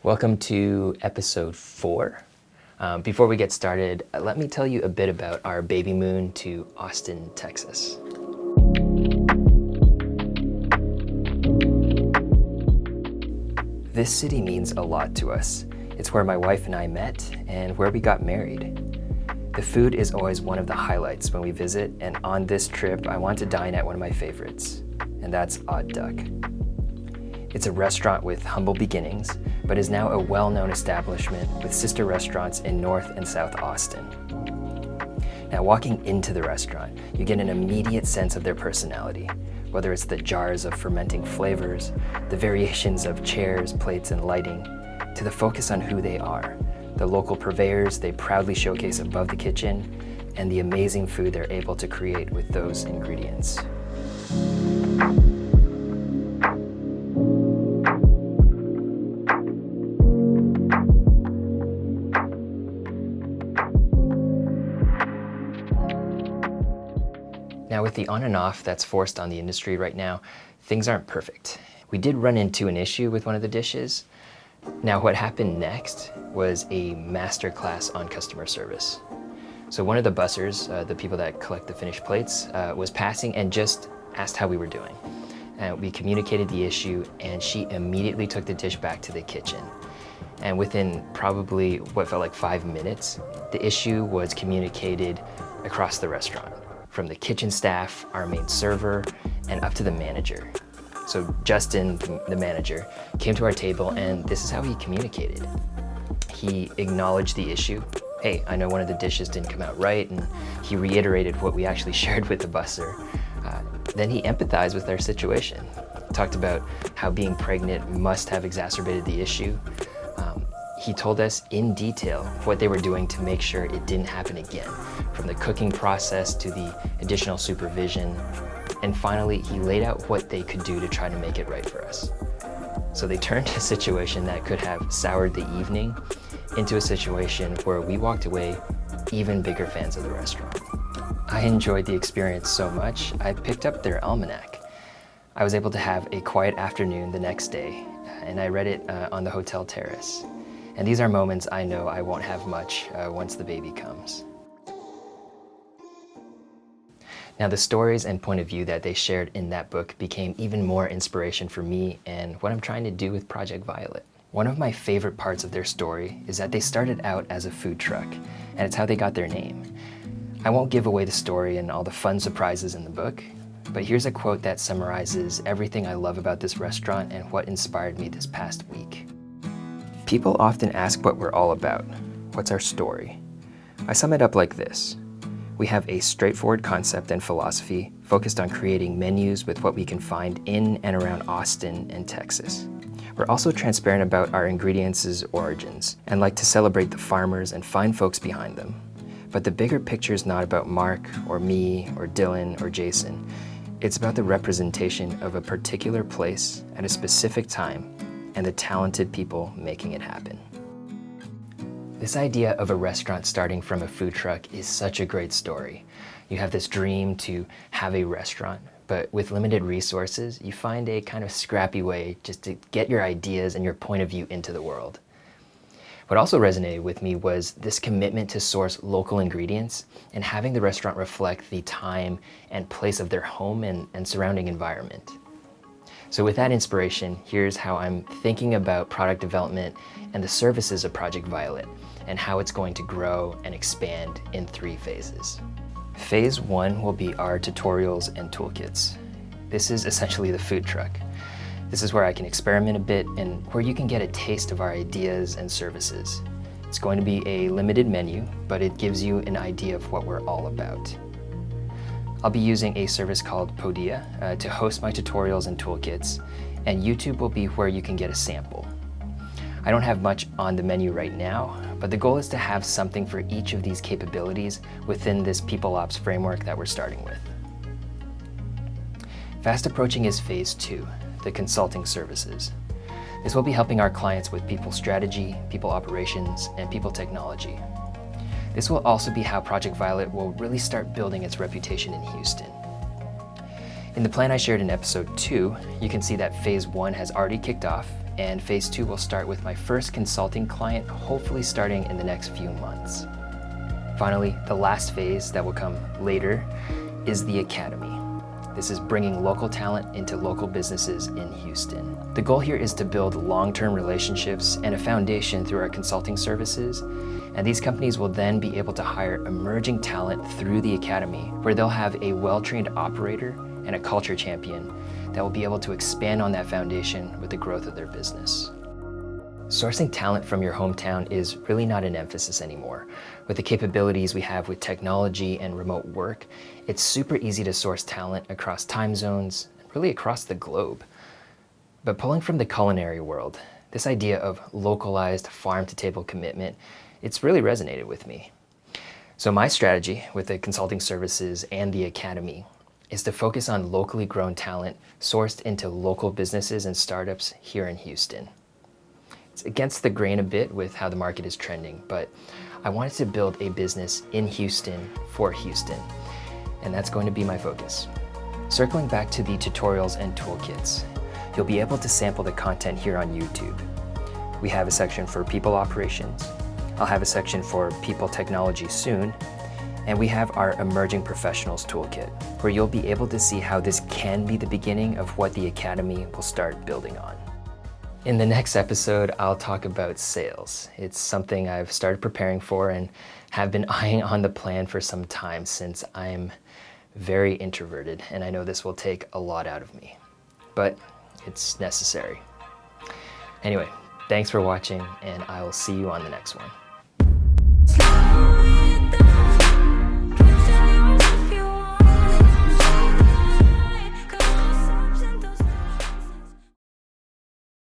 Welcome to episode 4. Before we get started, let me tell you a bit about our baby moon to Austin, Texas. This city means a lot to us. It's where my wife and I met and where we got married. The food is always one of the highlights when we visit, and on this trip, I want to dine at one of my favorites, and that's Odd Duck. It's a restaurant with humble beginnings, but is now a well-known establishment with sister restaurants in North and South Austin. Now, walking into the restaurant, you get an immediate sense of their personality, whether it's the jars of fermenting flavors, the variations of chairs, plates, and lighting, to the focus on who they are, the local purveyors they proudly showcase above the kitchen, and the amazing food they're able to create with those ingredients. Now, with the on and off that's forced on the industry right now, things aren't perfect. We did run into an issue with one of the dishes. Now, what happened next was a masterclass on customer service. So one of the bussers, the people that collect the finished plates, was passing and just asked how we were doing. We communicated the issue, and she immediately took the dish back to the kitchen. And within probably what felt like 5 minutes, the issue was communicated across the restaurant, from the kitchen staff, our main server, and up to the manager. So Justin, the manager, came to our table, and this is how he communicated. He acknowledged the issue. Hey, I know one of the dishes didn't come out right, and he reiterated what we actually shared with the busser. Then he empathized with our situation. Talked about how being pregnant must have exacerbated the issue. He told us in detail what they were doing to make sure it didn't happen again, from the cooking process to the additional supervision. And finally, he laid out what they could do to try to make it right for us. So they turned a situation that could have soured the evening into a situation where we walked away even bigger fans of the restaurant. I enjoyed the experience so much, I picked up their almanac. I was able to have a quiet afternoon the next day, and I read it on the hotel terrace. And these are moments I know I won't have much once the baby comes. Now, the stories and point of view that they shared in that book became even more inspiration for me and what I'm trying to do with Project Violet. One of my favorite parts of their story is that they started out as a food truck, and it's how they got their name. I won't give away the story and all the fun surprises in the book, but here's a quote that summarizes everything I love about this restaurant and what inspired me this past week. People often ask what we're all about. What's our story? I sum it up like this. We have a straightforward concept and philosophy focused on creating menus with what we can find in and around Austin and Texas. We're also transparent about our ingredients' origins and like to celebrate the farmers and fine folks behind them. But the bigger picture is not about Mark or me or Dylan or Jason. It's about the representation of a particular place at a specific time and the talented people making it happen. This idea of a restaurant starting from a food truck is such a great story. You have this dream to have a restaurant, but with limited resources, you find a kind of scrappy way just to get your ideas and your point of view into the world. What also resonated with me was this commitment to source local ingredients and having the restaurant reflect the time and place of their home and surrounding environment. So with that inspiration, here's how I'm thinking about product development and the services of Project Violet and how it's going to grow and expand in 3 phases. Phase 1 will be our tutorials and toolkits. This is essentially the food truck. This is where I can experiment a bit and where you can get a taste of our ideas and services. It's going to be a limited menu, but it gives you an idea of what we're all about. I'll be using a service called Podia to host my tutorials and toolkits, and YouTube will be where you can get a sample. I don't have much on the menu right now, but the goal is to have something for each of these capabilities within this People Ops framework that we're starting with. Fast approaching is phase 2, the consulting services. This will be helping our clients with people strategy, people operations, and people technology. This will also be how Project Violet will really start building its reputation in Houston. In the plan I shared in episode 2, you can see that phase 1 has already kicked off, and phase 2 will start with my first consulting client, hopefully starting in the next few months. Finally, the last phase that will come later is the Academy. This is bringing local talent into local businesses in Houston. The goal here is to build long-term relationships and a foundation through our consulting services, and these companies will then be able to hire emerging talent through the Academy, where they'll have a well-trained operator and a culture champion that will be able to expand on that foundation with the growth of their business. Sourcing talent from your hometown is really not an emphasis anymore. With the capabilities we have with technology and remote work, it's super easy to source talent across time zones, really across the globe. But pulling from the culinary world, this idea of localized farm-to-table commitment, it's really resonated with me. So my strategy with the consulting services and the Academy is to focus on locally grown talent sourced into local businesses and startups here in Houston. It's against the grain a bit with how the market is trending, but I wanted to build a business in Houston for Houston, and that's going to be my focus. Circling back to the tutorials and toolkits, you'll be able to sample the content here on YouTube. We have a section for people operations, I'll have a section for people technology soon, and we have our emerging professionals toolkit, where you'll be able to see how this can be the beginning of what the Academy will start building on. In the next episode, I'll talk about sales. It's something I've started preparing for and have been eyeing on the plan for some time, since I'm very introverted, and I know this will take a lot out of me, but it's necessary. Anyway, thanks for watching, and I will see you on the next one.